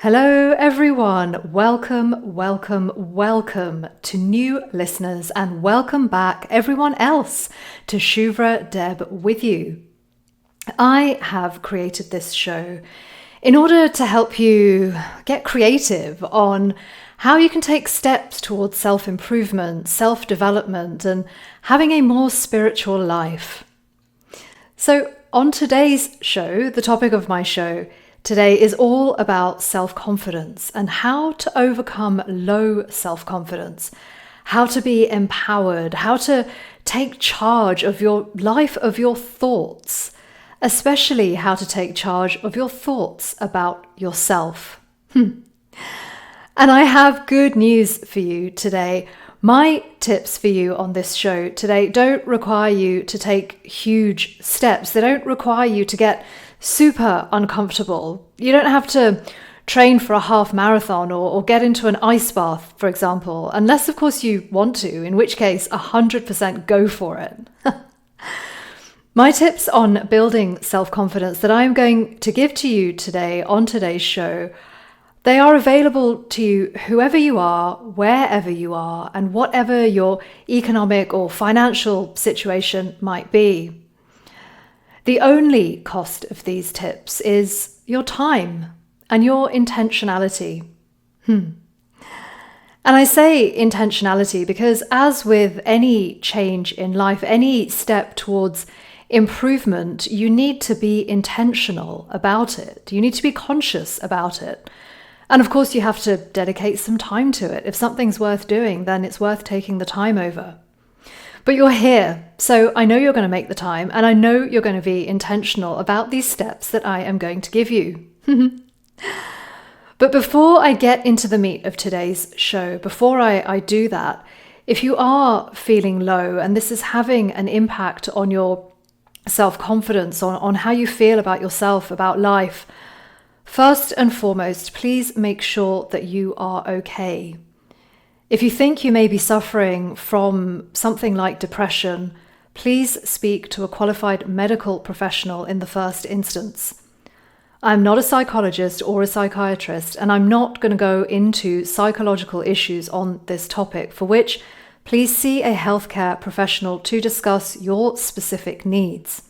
Hello everyone, welcome to new listeners, and welcome back everyone else to Shuvra Deb with you. I have created this show in order to help you get creative on how you can take steps towards self-improvement, self-development, and having a more spiritual life. So on today's show, the topic of my show today is all about self-confidence and how to overcome low self-confidence, how to be empowered, how to take charge of your life, of your thoughts, especially how to take charge of your thoughts about yourself. And I have good news for you today. My tips for you on this show today don't require you to take huge steps. They don't require you to get super uncomfortable. You don't have to train for a half marathon or get into an ice bath, for example, unless of course you want to, in which case 100% go for it. My tips on building self-confidence that I'm going to give to you today on today's show, they are available to you whoever you are, wherever you are, and whatever your economic or financial situation might be. The only cost of these tips is your time and your intentionality. And I say intentionality because, as with any change in life, any step towards improvement, you need to be intentional about it. You need to be conscious about it. And of course, you have to dedicate some time to it. If something's worth doing, then it's worth taking the time over. But you're here, so I know you're going to make the time, and I know you're going to be intentional about these steps that I am going to give you. But before I get into the meat of today's show, before I do that, if you are feeling low and this is having an impact on your self-confidence, on how you feel about yourself, about life, first and foremost, please make sure that you are okay. If you think you may be suffering from something like depression, please speak to a qualified medical professional in the first instance. I'm not a psychologist or a psychiatrist, and I'm not going to go into psychological issues on this topic, for which please see a healthcare professional to discuss your specific needs.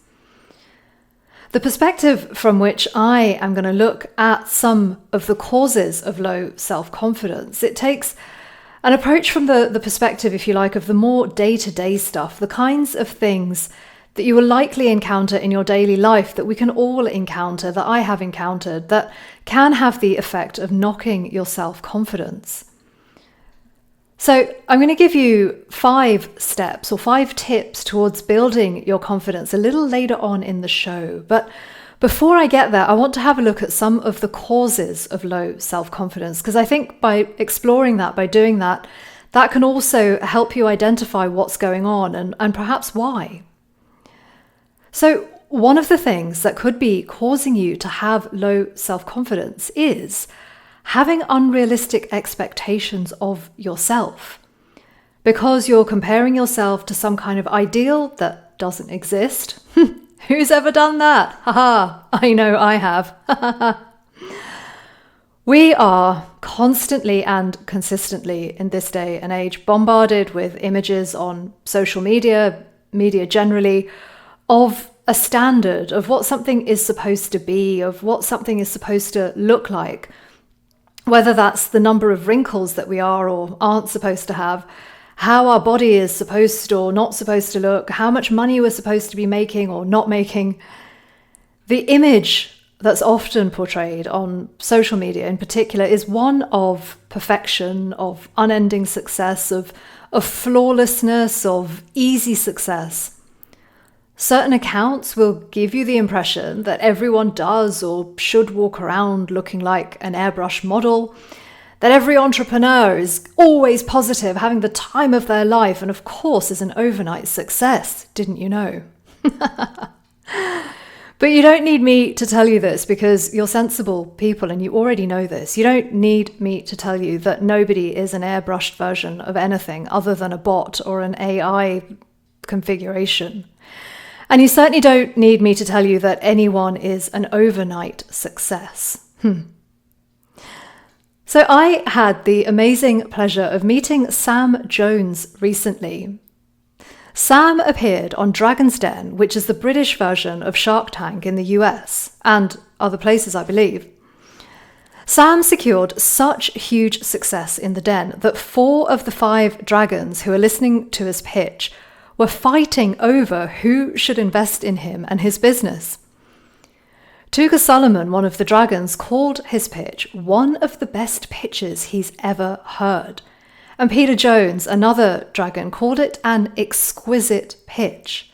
The perspective from which I am going to look at some of the causes of low self-confidence, it takes an approach from the perspective, if you like, of the more day-to-day stuff, the kinds of things that you will likely encounter in your daily life, that we can all encounter, that I have encountered, that can have the effect of knocking your self-confidence. So I'm going to give you 5 steps or 5 tips towards building your confidence a little later on in the show. But before I get there, I want to have a look at some of the causes of low self-confidence, because I think by exploring that, by doing that, that can also help you identify what's going on and perhaps why. So one of the things that could be causing you to have low self-confidence is having unrealistic expectations of yourself, because you're comparing yourself to some kind of ideal that doesn't exist. Who's ever done that? Haha, I know I have. We are constantly and consistently in this day and age bombarded with images on social media generally, of a standard of what something is supposed to be, of what something is supposed to look like, whether that's the number of wrinkles that we are or aren't supposed to have, how our body is supposed or not supposed to look, how much money we're supposed to be making or not making. The image that's often portrayed on social media in particular is one of perfection, of unending success, of flawlessness, of easy success. Certain accounts will give you the impression that everyone does or should walk around looking like an airbrush model, that every entrepreneur is always positive, having the time of their life, and of course is an overnight success, didn't you know? But you don't need me to tell you this, because you're sensible people and you already know this. You don't need me to tell you that nobody is an airbrushed version of anything other than a bot or an AI configuration. And you certainly don't need me to tell you that anyone is an overnight success. So I had the amazing pleasure of meeting Sam Jones recently. Sam appeared on Dragon's Den, which is the British version of Shark Tank in the US and other places, I believe. Sam secured such huge success in the den that 4 of the 5 dragons who were listening to his pitch were fighting over who should invest in him and his business. Tuga Solomon, one of the dragons, called his pitch one of the best pitches he's ever heard. And Peter Jones, another dragon, called it an exquisite pitch.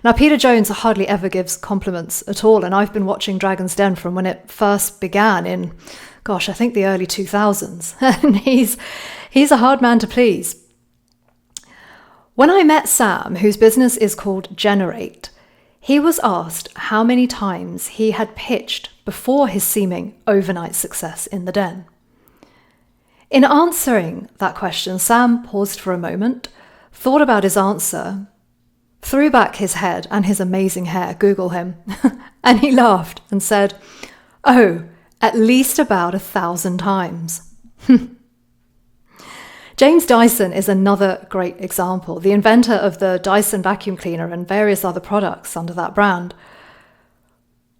Now, Peter Jones hardly ever gives compliments at all, and I've been watching Dragon's Den from when it first began in, I think the early 2000s. And he's a hard man to please. When I met Sam, whose business is called Generate, he was asked how many times he had pitched before his seeming overnight success in the den. In answering that question, Sam paused for a moment, thought about his answer, threw back his head and his amazing hair, Google him, and he laughed and said, "Oh, at least about 1,000 times." James Dyson is another great example, the inventor of the Dyson vacuum cleaner and various other products under that brand.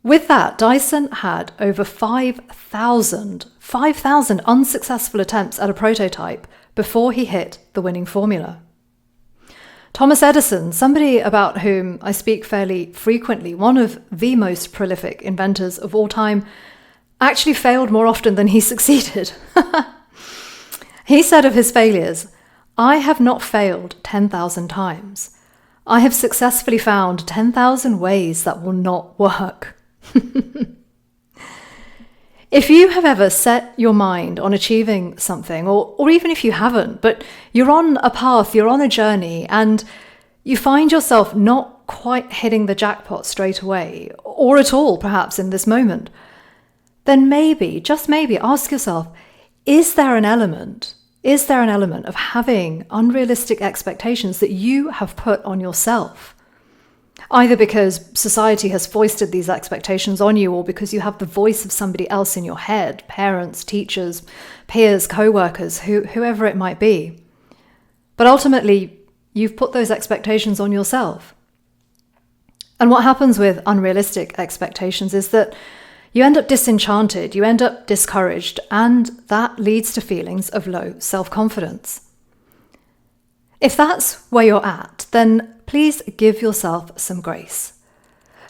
With that, Dyson had over 5,000 unsuccessful attempts at a prototype before he hit the winning formula. Thomas Edison, somebody about whom I speak fairly frequently, one of the most prolific inventors of all time, actually failed more often than he succeeded. He said of his failures, "I have not failed 10,000 times. I have successfully found 10,000 ways that will not work." If you have ever set your mind on achieving something, or even if you haven't, but you're on a path, you're on a journey, and you find yourself not quite hitting the jackpot straight away, or at all perhaps in this moment, then maybe, just maybe, ask yourself, is there an element of having unrealistic expectations that you have put on yourself? Either because society has foisted these expectations on you, or because you have the voice of somebody else in your head, parents, teachers, peers, co-workers, whoever it might be. But ultimately, you've put those expectations on yourself. And what happens with unrealistic expectations is that you end up disenchanted, you end up discouraged, and that leads to feelings of low self-confidence. If that's where you're at, then please give yourself some grace.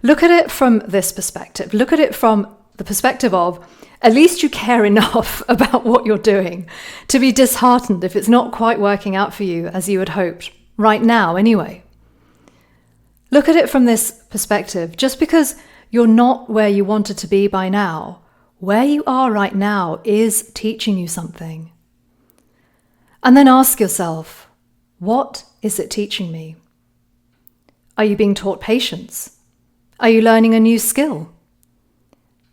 Look at it from this perspective. Look at it from the perspective of, at least you care enough about what you're doing to be disheartened if it's not quite working out for you as you had hoped, right now anyway. Look at it from this perspective. Just because you're not where you wanted to be by now, where you are right now is teaching you something. And then ask yourself, what is it teaching me? Are you being taught patience? Are you learning a new skill?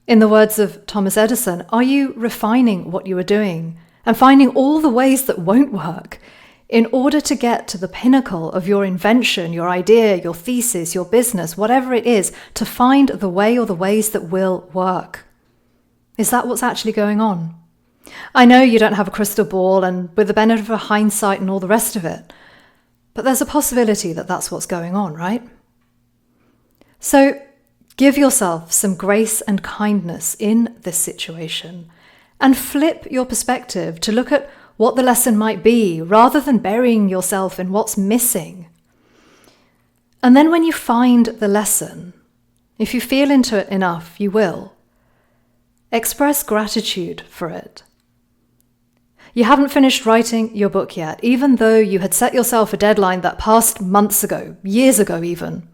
In the words of Thomas Edison, are you refining what you are doing and finding all the ways that won't work in order to get to the pinnacle of your invention, your idea, your thesis, your business, whatever it is, to find the way or the ways that will work? Is that what's actually going on? I know you don't have a crystal ball and with the benefit of hindsight and all the rest of it, but there's a possibility that that's what's going on, right? So give yourself some grace and kindness in this situation and flip your perspective to look at what the lesson might be rather than burying yourself in what's missing. And then when you find the lesson, if you feel into it enough, you will. Express gratitude for it. You haven't finished writing your book yet, even though you had set yourself a deadline that passed months ago, years ago even.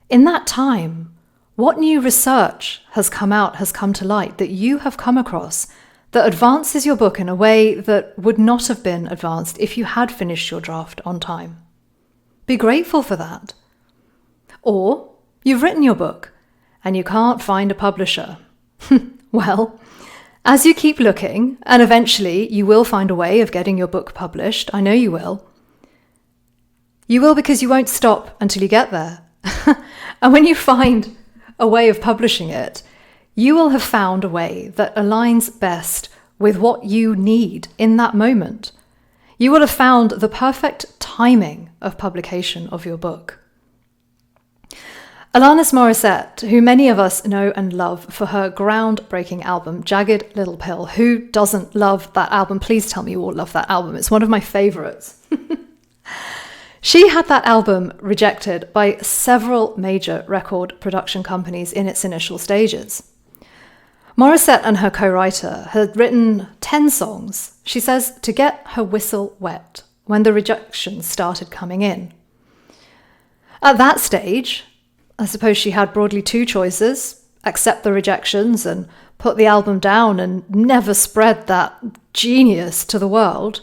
In that time, what new research has come to light that you have come across that advances your book in a way that would not have been advanced if you had finished your draft on time? Be grateful for that. Or you've written your book and you can't find a publisher. Well, as you keep looking, and eventually you will find a way of getting your book published, I know you will. You will, because you won't stop until you get there. And when you find a way of publishing it, you will have found a way that aligns best with what you need in that moment. You will have found the perfect timing of publication of your book. Alanis Morissette, who many of us know and love for her groundbreaking album, Jagged Little Pill. Who doesn't love that album? Please tell me you all love that album. It's one of my favourites. She had that album rejected by several major record production companies in its initial stages. Morissette and her co-writer had written 10 songs, she says, to get her whistle wet when the rejections started coming in. At that stage, I suppose she had broadly two choices: accept the rejections and put the album down and never spread that genius to the world,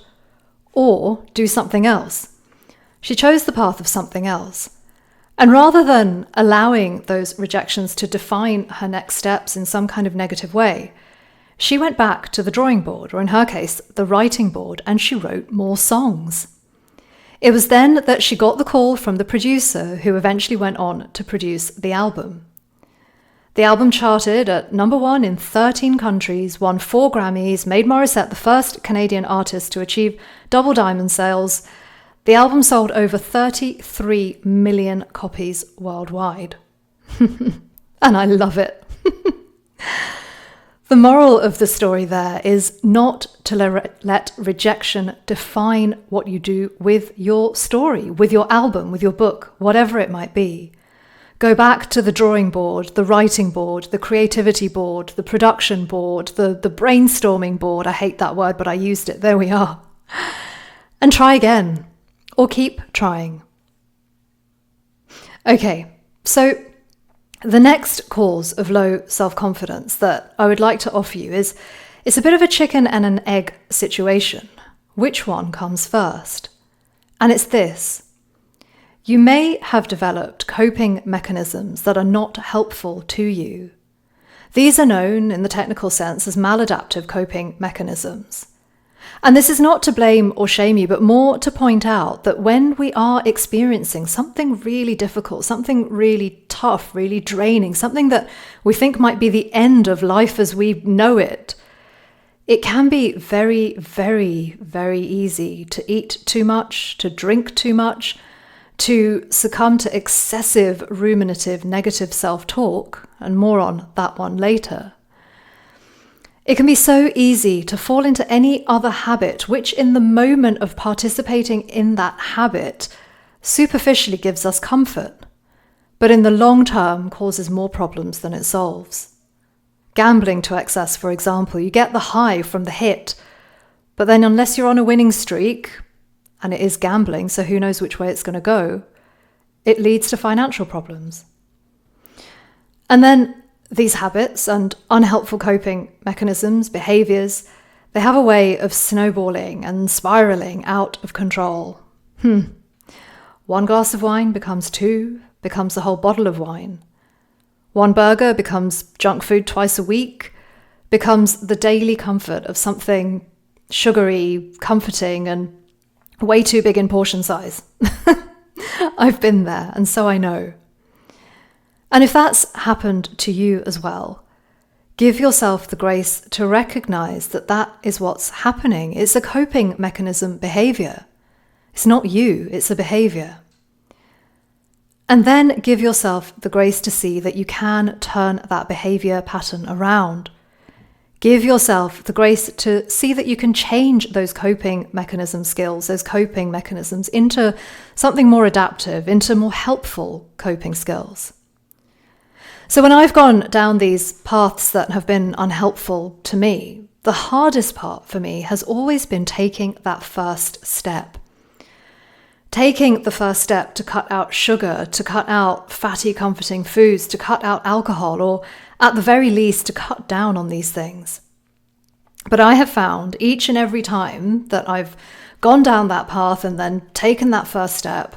or do something else. She chose the path of something else. And rather than allowing those rejections to define her next steps in some kind of negative way, she went back to the drawing board, or in her case, the writing board, and she wrote more songs. It was then that she got the call from the producer, who eventually went on to produce the album. The album charted at number 1 in 13 countries, won 4 Grammys, made Morissette the first Canadian artist to achieve double diamond sales. The album sold over 33 million copies worldwide. And I love it. The moral of the story there is not to let rejection define what you do with your story, with your album, with your book, whatever it might be. Go back to the drawing board, the writing board, the creativity board, the production board, the brainstorming board. I hate that word, but I used it. There we are. And try again, or keep trying. Okay, so the next cause of low self-confidence that I would like to offer you is it's a bit of a chicken and an egg situation. Which one comes first? And it's this. You may have developed coping mechanisms that are not helpful to you. These are known in the technical sense as maladaptive coping mechanisms. And this is not to blame or shame you, but more to point out that when we are experiencing something really difficult, something really tough, really draining, something that we think might be the end of life as we know it, it can be very, very, very easy to eat too much, to drink too much, to succumb to excessive ruminative negative self-talk, and more on that one later. It can be so easy to fall into any other habit, which in the moment of participating in that habit superficially gives us comfort, but in the long term causes more problems than it solves. Gambling to excess, for example, you get the high from the hit, but then unless you're on a winning streak, and it is gambling, so who knows which way it's going to go, it leads to financial problems. And then these habits and unhelpful coping mechanisms, behaviours, they have a way of snowballing and spiralling out of control. One glass of wine becomes 2, becomes a whole bottle of wine. One burger becomes junk food twice a week, becomes the daily comfort of something sugary, comforting, and way too big in portion size. I've been there, and so I know. And if that's happened to you as well, give yourself the grace to recognize that that is what's happening. It's a coping mechanism behavior. It's not you, it's a behavior. And then give yourself the grace to see that you can turn that behavior pattern around. Give yourself the grace to see that you can change those coping mechanism skills, those coping mechanisms, into something more adaptive, into more helpful coping skills. So when I've gone down these paths that have been unhelpful to me, the hardest part for me has always been taking that first step. Taking the first step to cut out sugar, to cut out fatty, comforting foods, to cut out alcohol, or at the very least to cut down on these things. But I have found each and every time that I've gone down that path and then taken that first step,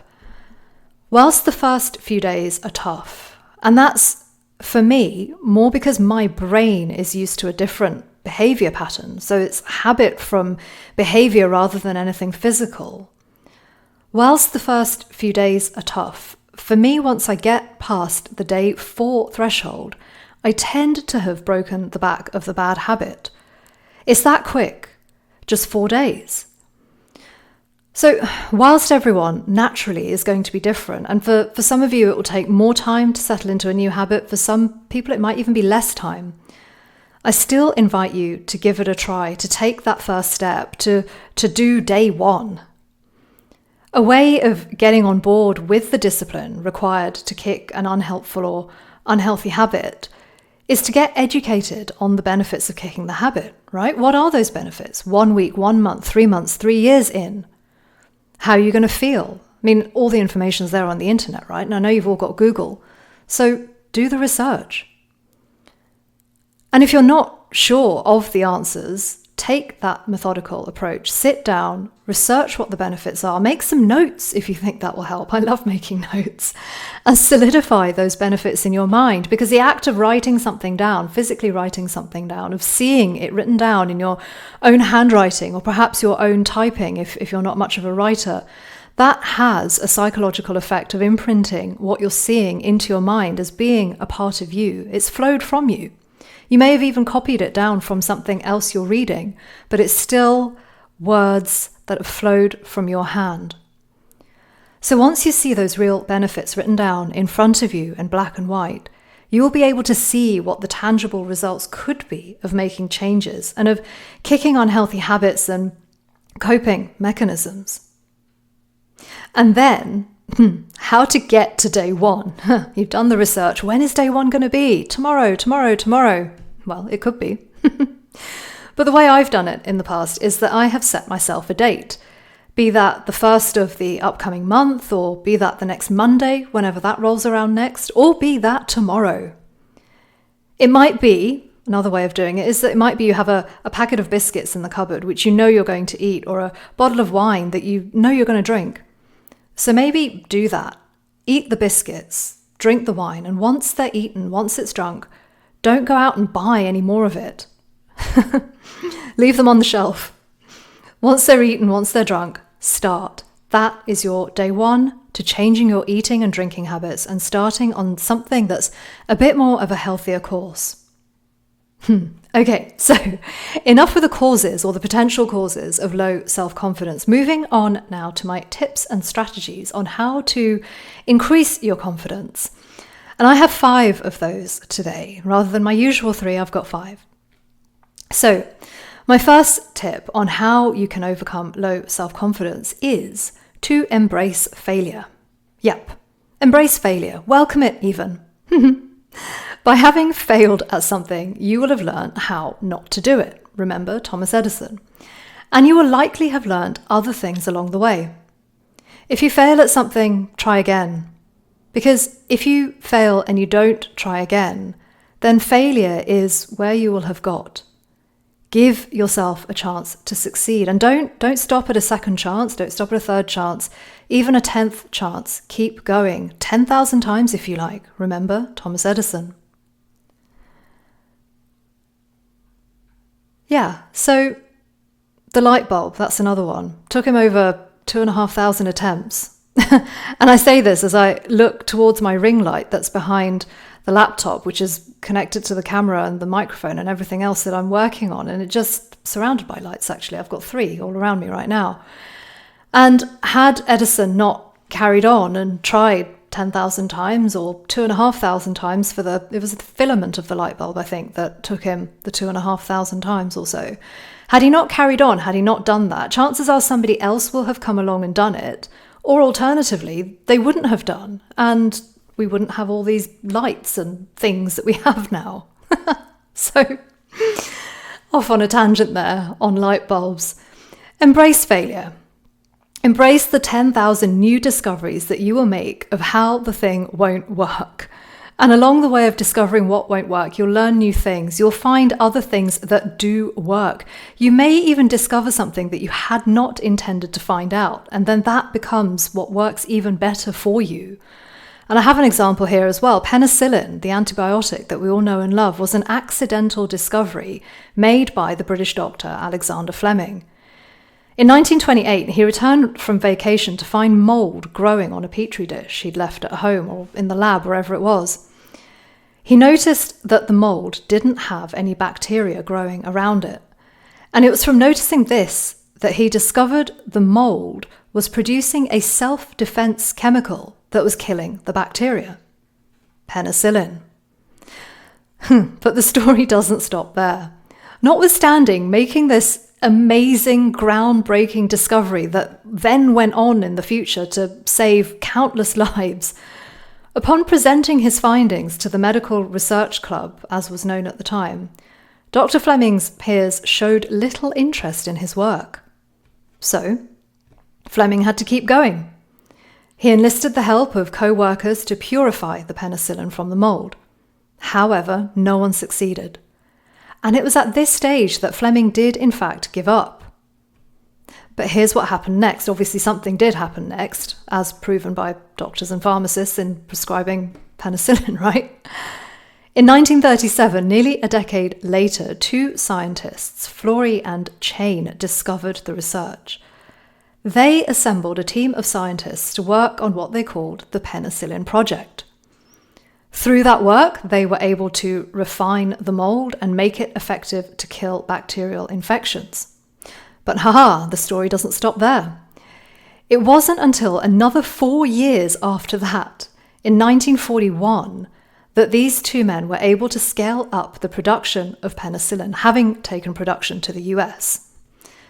whilst the first few days are tough, and that's for me more because my brain is used to a different behavior pattern, so it's habit from behavior rather than anything physical. Whilst the first few days are tough, for me, once I get past the day 4 threshold, I tend to have broken the back of the bad habit. It's that quick, just 4 days. So whilst everyone naturally is going to be different, and for some of you it will take more time to settle into a new habit, for some people it might even be less time, I still invite you to give it a try, to take that first step, to do day one. A way of getting on board with the discipline required to kick an unhelpful or unhealthy habit is to get educated on the benefits of kicking the habit, right? What are those benefits? 1 week, 1 month, 3 months, 3 years in? How are you going to feel? I mean, all the information's there on the internet, right? And I know you've all got Google. So do the research. And if you're not sure of the answers, take that methodical approach. Sit down, research what the benefits are, make some notes if you think that will help. I love making notes. And solidify those benefits in your mind, because the act of writing something down, physically writing something down, of seeing it written down in your own handwriting or perhaps your own typing if you're not much of a writer, that has a psychological effect of imprinting what you're seeing into your mind as being a part of you. It's flowed from you. You may have even copied it down from something else you're reading, but it's still words that have flowed from your hand. So once you see those real benefits written down in front of you in black and white, you will be able to see what the tangible results could be of making changes and of kicking unhealthy habits and coping mechanisms. And then, how to get to day one. You've done the research. When is day one going to be? Tomorrow. Well, it could be. But the way I've done it in the past is that I have set myself a date, be that the first of the upcoming month, or be that the next Monday, whenever that rolls around next, or be that tomorrow. It might be, another way of doing it is that it might be you have a packet of biscuits in the cupboard, which you know you're going to eat, or a bottle of wine that you know you're going to drink. So maybe do that. Eat the biscuits, drink the wine, and once they're eaten, once it's drunk, don't go out and buy any more of it. Leave them on the shelf. Once they're eaten, once they're drunk, start. That is your day one to changing your eating and drinking habits and starting on something that's a bit more of a healthier course. Okay, so enough with the causes or the potential causes of low self-confidence. Moving on now to my tips and strategies on how to increase your confidence. And I have 5 of those today. Rather than my usual 3, I've got 5. So my first tip on how you can overcome low self-confidence is to embrace failure. Yep, embrace failure. Welcome it even. By having failed at something, you will have learned how not to do it. Remember Thomas Edison. And you will likely have learned other things along the way. If you fail at something, try again. Because if you fail and you don't try again, then failure is where you will have got. Give yourself a chance to succeed. And don't stop at a second chance, don't stop at a third chance, even a 10th chance. Keep going, 10,000 times if you like. Remember Thomas Edison. Yeah, so the light bulb, that's another one. Took him over 2,500 attempts. And I say this as I look towards my ring light that's behind the laptop, which is connected to the camera and the microphone and everything else that I'm working on. And it just surrounded by lights, actually. I've got 3 all around me right now. And had Edison not carried on and tried 10,000 times or 2,500 times it was the filament of the light bulb, I think, that took him the 2,500 times or so. Had he not carried on, had he not done that, chances are somebody else will have come along and done it, or alternatively, they wouldn't have done, and we wouldn't have all these lights and things that we have now. So, off on a tangent there on light bulbs. Embrace failure. Embrace the 10,000 new discoveries that you will make of how the thing won't work. And along the way of discovering what won't work, you'll learn new things. You'll find other things that do work. You may even discover something that you had not intended to find out. And then that becomes what works even better for you. And I have an example here as well. Penicillin, the antibiotic that we all know and love, was an accidental discovery made by the British doctor Alexander Fleming. In 1928, he returned from vacation to find mold growing on a petri dish he'd left at home or in the lab, wherever it was. He noticed that the mold didn't have any bacteria growing around it. And it was from noticing this that he discovered the mold was producing a self-defense chemical that was killing the bacteria. Penicillin. But the story doesn't stop there. Notwithstanding making this amazing, groundbreaking discovery that then went on in the future to save countless lives, upon presenting his findings to the Medical Research Club, as was known at the time, Dr. Fleming's peers showed little interest in his work. So, Fleming had to keep going. He enlisted the help of co-workers to purify the penicillin from the mold. However, no one succeeded. And it was at this stage that Fleming did, in fact, give up. But here's what happened next. Obviously, something did happen next, as proven by doctors and pharmacists in prescribing penicillin, right? In 1937, nearly a decade later, two scientists, Florey and Chain, discovered the research. They assembled a team of scientists to work on what they called the Penicillin Project. Through that work, they were able to refine the mold and make it effective to kill bacterial infections. But the story doesn't stop there. It wasn't until another 4 years after that, in 1941, that these two men were able to scale up the production of penicillin, having taken production to the US.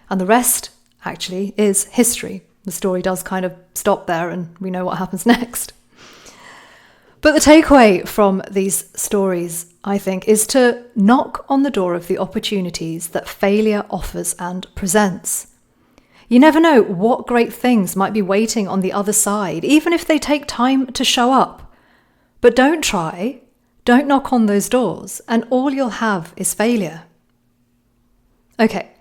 And the rest, actually, is history. The story does kind of stop there, and we know what happens next. But the takeaway from these stories, I think, is to knock on the door of the opportunities that failure offers and presents. You never know what great things might be waiting on the other side, even if they take time to show up. But don't try, don't knock on those doors, and all you'll have is failure. Okay,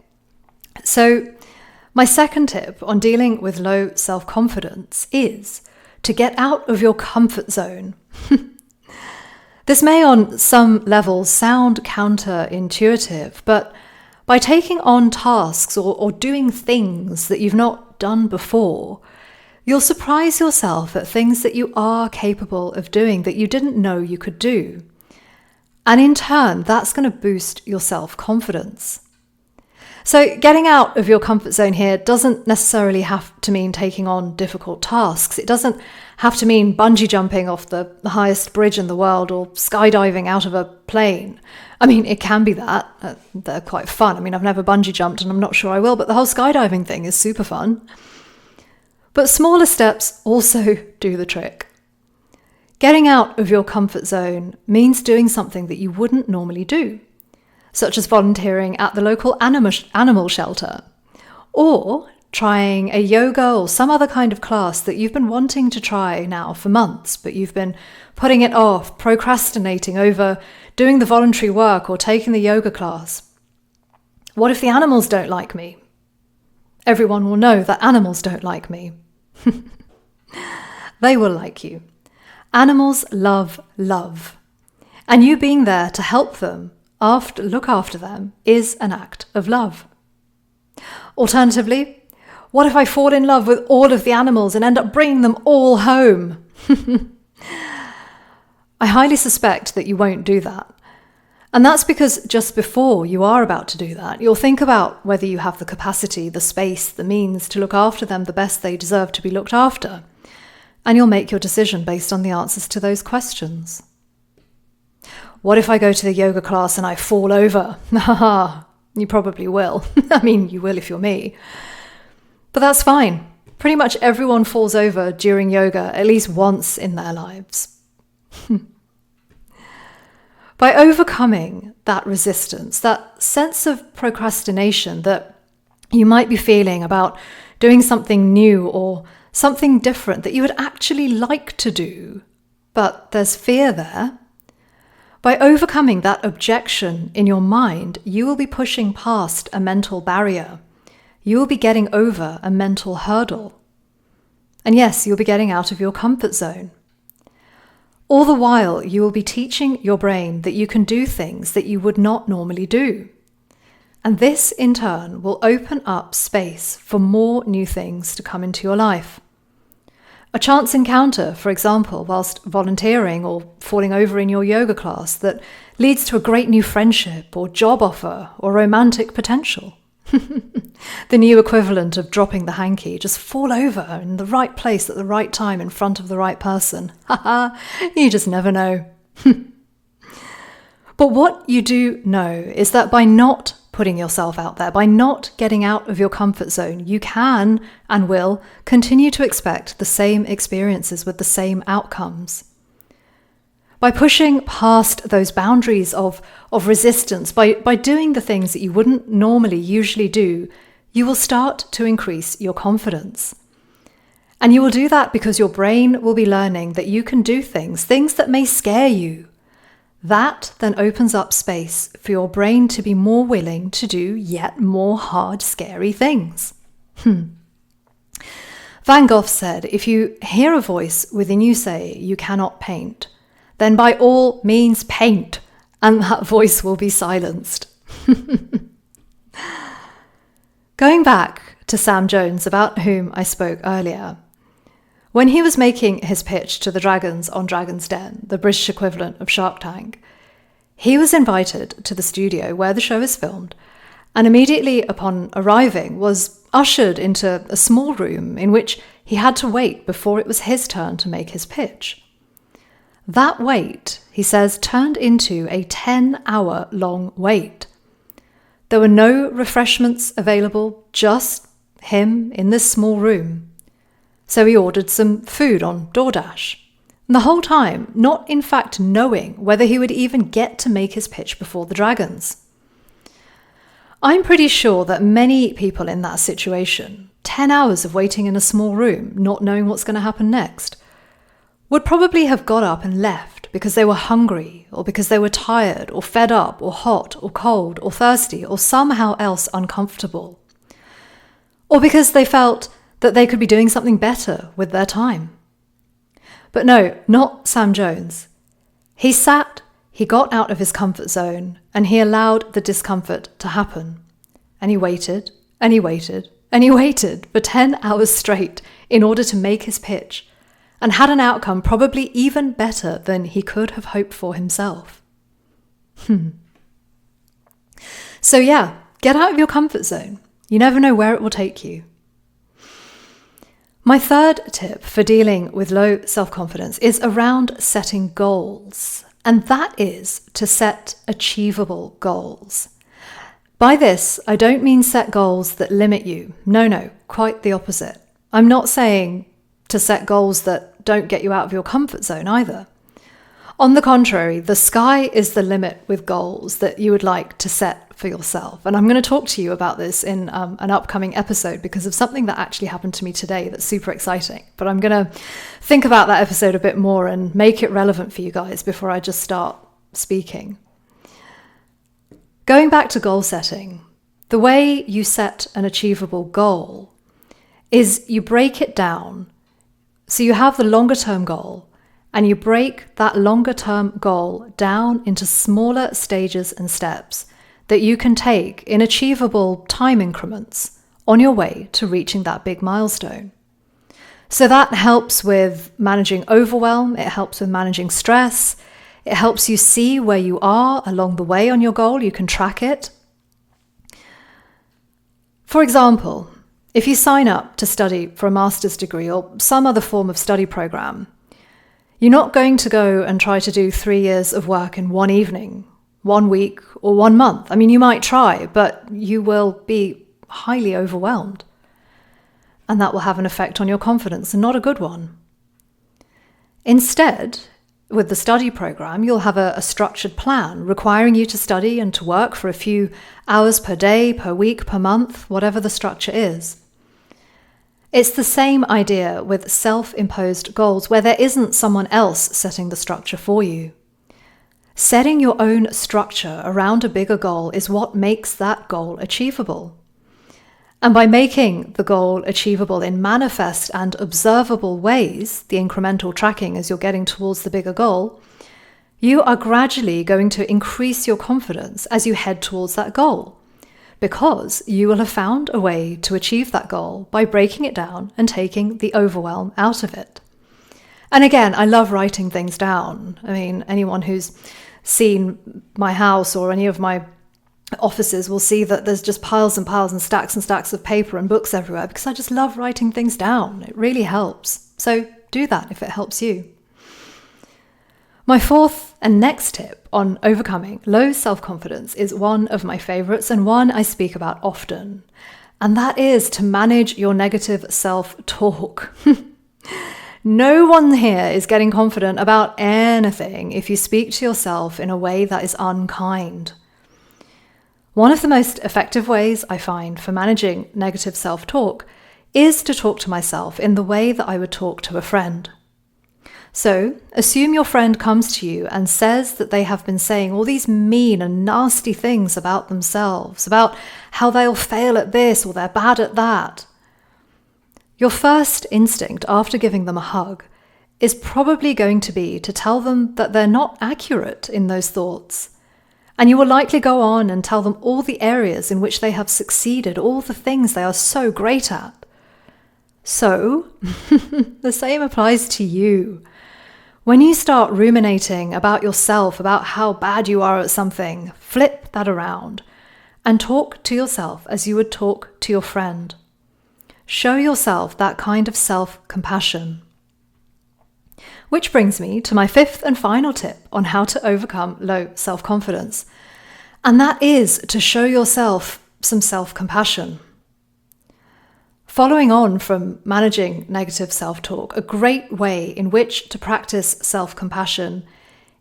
so my second tip on dealing with low self-confidence is to get out of your comfort zone. This may on some levels sound counterintuitive, but by taking on tasks or doing things that you've not done before, you'll surprise yourself at things that you are capable of doing that you didn't know you could do. And in turn, that's going to boost your self-confidence. So getting out of your comfort zone here doesn't necessarily have to mean taking on difficult tasks. It doesn't have to mean bungee jumping off the highest bridge in the world or skydiving out of a plane. I mean, it can be that. They're quite fun. I mean, I've never bungee jumped and I'm not sure I will, but the whole skydiving thing is super fun. But smaller steps also do the trick. Getting out of your comfort zone means doing something that you wouldn't normally do, such as volunteering at the local animal shelter, or trying a yoga or some other kind of class that you've been wanting to try now for months, but you've been putting it off, procrastinating over doing the voluntary work or taking the yoga class. What if the animals don't like me? Everyone will know that animals don't like me. They will like you. Animals love love. And you being there to help them, look after them, is an act of love. Alternatively, what if I fall in love with all of the animals and end up bringing them all home? I highly suspect that you won't do that. And that's because just before you are about to do that, you'll think about whether you have the capacity, the space, the means to look after them the best they deserve to be looked after. And you'll make your decision based on the answers to those questions. What if I go to the yoga class and I fall over? You probably will. I mean, you will if you're me. But that's fine. Pretty much everyone falls over during yoga at least once in their lives. By overcoming that resistance, that sense of procrastination that you might be feeling about doing something new or something different that you would actually like to do, but there's fear there, by overcoming that objection in your mind, you will be pushing past a mental barrier. You will be getting over a mental hurdle. And yes, you'll be getting out of your comfort zone. All the while, you will be teaching your brain that you can do things that you would not normally do. And this, in turn, will open up space for more new things to come into your life. A chance encounter, for example, whilst volunteering or falling over in your yoga class that leads to a great new friendship or job offer or romantic potential. The new equivalent of dropping the hanky. Just fall over in the right place at the right time in front of the right person. Haha, you just never know. But what you do know is that by not putting yourself out there, by not getting out of your comfort zone, you can and will continue to expect the same experiences with the same outcomes. By pushing past those boundaries of resistance, by doing the things that you wouldn't normally usually do, you will start to increase your confidence. And you will do that because your brain will be learning that you can do things that may scare you. That then opens up space for your brain to be more willing to do yet more hard, scary things. Van Gogh said, if you hear a voice within you say you cannot paint, then by all means paint, and that voice will be silenced. Going back to Sam Jones, about whom I spoke earlier, when he was making his pitch to the dragons on Dragon's Den, the British equivalent of Shark Tank, he was invited to the studio where the show is filmed, and immediately upon arriving was ushered into a small room in which he had to wait before it was his turn to make his pitch. That wait, he says, turned into a 10-hour-long wait. There were no refreshments available, just him in this small room. So he ordered some food on DoorDash. And the whole time, not in fact knowing whether he would even get to make his pitch before the dragons. I'm pretty sure that many people in that situation, 10 hours of waiting in a small room, not knowing what's going to happen next, would probably have got up and left because they were hungry, or because they were tired, or fed up, or hot, or cold, or thirsty, or somehow else uncomfortable. Or because they felt that they could be doing something better with their time. But no, not Sam Jones. He sat, he got out of his comfort zone, and he allowed the discomfort to happen. And he waited, and he waited, and he waited for 10 hours straight in order to make his pitch, and had an outcome probably even better than he could have hoped for himself. So yeah, get out of your comfort zone. You never know where it will take you. My third tip for dealing with low self-confidence is around setting goals, and that is to set achievable goals. By this, I don't mean set goals that limit you. No, quite the opposite. I'm not saying to set goals that don't get you out of your comfort zone either. On the contrary, the sky is the limit with goals that you would like to set for yourself. And I'm going to talk to you about this in an upcoming episode because of something that actually happened to me today that's super exciting. But I'm going to think about that episode a bit more and make it relevant for you guys before I just start speaking. Going back to goal setting, the way you set an achievable goal is you break it down. So you have the longer term goal, and you break that longer term goal down into smaller stages and steps that you can take in achievable time increments on your way to reaching that big milestone. So that helps with managing overwhelm, it helps with managing stress, it helps you see where you are along the way on your goal, you can track it. For example, if you sign up to study for a master's degree or some other form of study program, you're not going to go and try to do 3 years of work in one evening, 1 week, or 1 month. I mean, you might try, but you will be highly overwhelmed. And that will have an effect on your confidence, and not a good one. Instead, with the study program, you'll have a structured plan requiring you to study and to work for a few hours per day, per week, per month, whatever the structure is. It's the same idea with self-imposed goals where there isn't someone else setting the structure for you. Setting your own structure around a bigger goal is what makes that goal achievable. And by making the goal achievable in manifest and observable ways, the incremental tracking as you're getting towards the bigger goal, you are gradually going to increase your confidence as you head towards that goal, because you will have found a way to achieve that goal by breaking it down and taking the overwhelm out of it. And again, I love writing things down. I mean, anyone who's seen my house or any of my offices will see that there's just piles and piles and stacks of paper and books everywhere, because I just love writing things down. It really helps. So do that if it helps you. My fourth and next tip on overcoming low self-confidence is one of my favorites and one I speak about often. And that is to manage your negative self-talk. No one here is getting confident about anything if you speak to yourself in a way that is unkind. One of the most effective ways I find for managing negative self-talk is to talk to myself in the way that I would talk to a friend. So, assume your friend comes to you and says that they have been saying all these mean and nasty things about themselves, about how they'll fail at this or they're bad at that. Your first instinct after giving them a hug is probably going to be to tell them that they're not accurate in those thoughts. And you will likely go on and tell them all the areas in which they have succeeded, all the things they are so great at. So, the same applies to you. When you start ruminating about yourself, about how bad you are at something, flip that around and talk to yourself as you would talk to your friend. Show yourself that kind of self-compassion. Which brings me to my fifth and final tip on how to overcome low self-confidence. And that is to show yourself some self-compassion. Following on from managing negative self-talk, a great way in which to practice self-compassion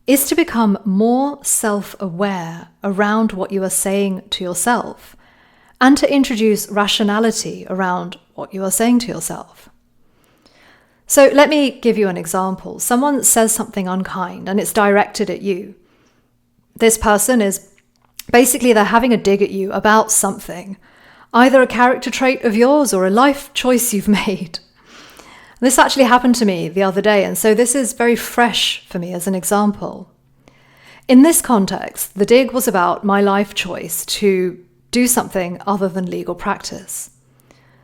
is to become more self-aware around what you are saying to yourself and to introduce rationality around what you are saying to yourself. So let me give you an example. Someone says something unkind and it's directed at you. This person is basically, they're having a dig at you about something. Either a character trait of yours or a life choice you've made. This actually happened to me the other day, and so this is very fresh for me as an example. In this context, the dig was about my life choice to do something other than legal practice.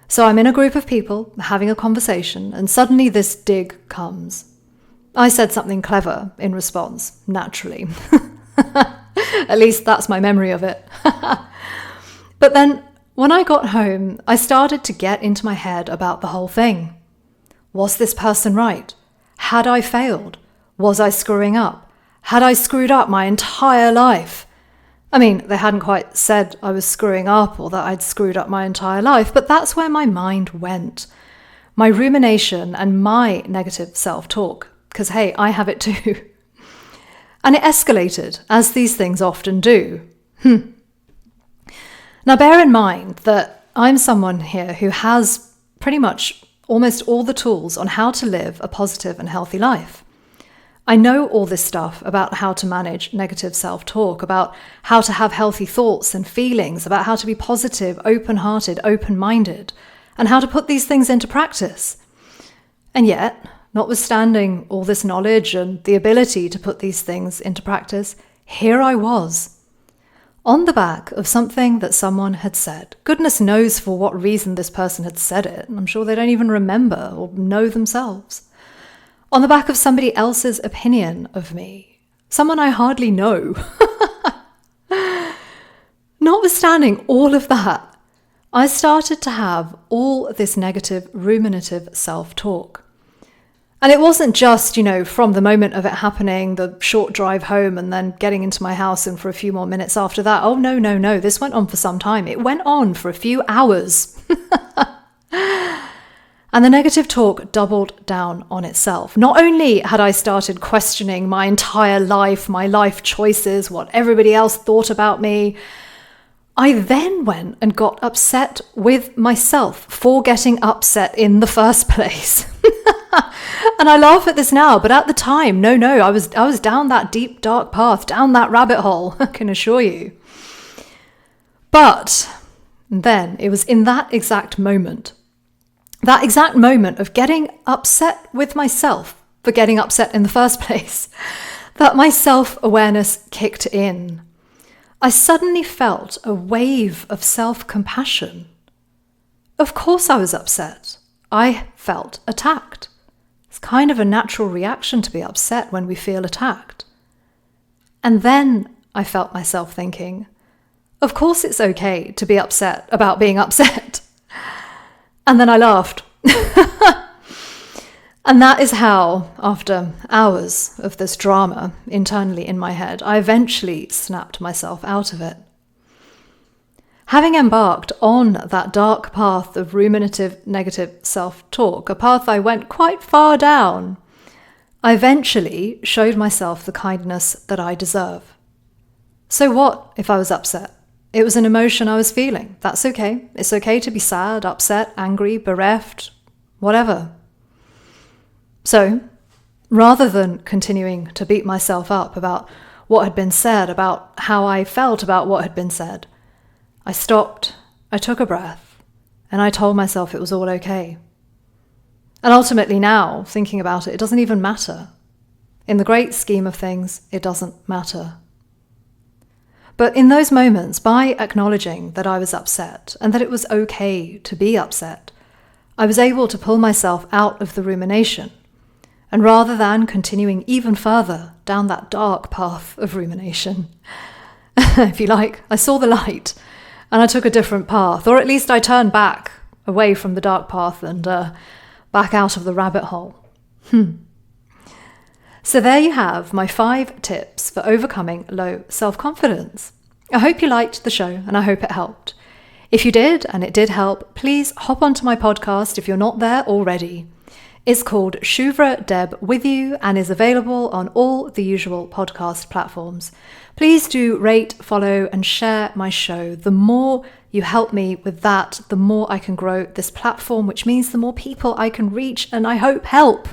So I'm in a group of people having a conversation, and suddenly this dig comes. I said something clever in response, naturally. At least that's my memory of it. But then, when I got home, I started to get into my head about the whole thing. Was this person right? Had I failed? Was I screwing up? Had I screwed up my entire life? I mean, they hadn't quite said I was screwing up or that I'd screwed up my entire life, but that's where my mind went. My rumination and my negative self-talk, because hey, I have it too. And it escalated, as these things often do. Now, bear in mind that I'm someone here who has pretty much almost all the tools on how to live a positive and healthy life. I know all this stuff about how to manage negative self-talk, about how to have healthy thoughts and feelings, about how to be positive, open-hearted, open-minded, and how to put these things into practice. And yet, notwithstanding all this knowledge and the ability to put these things into practice, here I was, on the back of something that someone had said. Goodness knows for what reason this person had said it. I'm sure they don't even remember or know themselves. On the back of somebody else's opinion of me. Someone I hardly know. Notwithstanding all of that, I started to have all this negative, ruminative self-talk. And it wasn't just, from the moment of it happening, the short drive home and then getting into my house and for a few more minutes after that. Oh, no. This went on for some time. It went on for a few hours. And the negative talk doubled down on itself. Not only had I started questioning my entire life, my life choices, what everybody else thought about me, I then went and got upset with myself for getting upset in the first place. And I laugh at this now, but at the time, no, I was down that deep, dark path, down that rabbit hole, I can assure you. But then it was in that exact moment of getting upset with myself for getting upset in the first place, that my self-awareness kicked in. I suddenly felt a wave of self-compassion. Of course I was upset. I felt attacked. It's kind of a natural reaction to be upset when we feel attacked. And then I felt myself thinking, Of course it's okay to be upset about being upset. And then I laughed. And that is how, after hours of this drama internally in my head, I eventually snapped myself out of it. Having embarked on that dark path of ruminative negative self-talk, a path I went quite far down, I eventually showed myself the kindness that I deserve. So what if I was upset? It was an emotion I was feeling. That's okay. It's okay to be sad, upset, angry, bereft, whatever. So, rather than continuing to beat myself up about what had been said, about how I felt about what had been said, I stopped, I took a breath, and I told myself it was all okay. And ultimately now, thinking about it, it doesn't even matter. In the great scheme of things, it doesn't matter. But in those moments, by acknowledging that I was upset and that it was okay to be upset, I was able to pull myself out of the rumination. And rather than continuing even further down that dark path of rumination, if you like, I saw the light and I took a different path, or at least I turned back away from the dark path and back out of the rabbit hole. So there you have my 5 tips for overcoming low self-confidence. I hope you liked the show and I hope it helped. If you did and it did help, please hop onto my podcast if you're not there already. It's called Shuvra Deb With You and is available on all the usual podcast platforms. Please do rate, follow and share my show. The more you help me with that, the more I can grow this platform, which means the more people I can reach and I hope help.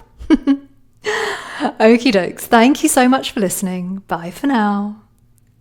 Okie dokes. Thank you so much for listening. Bye for now.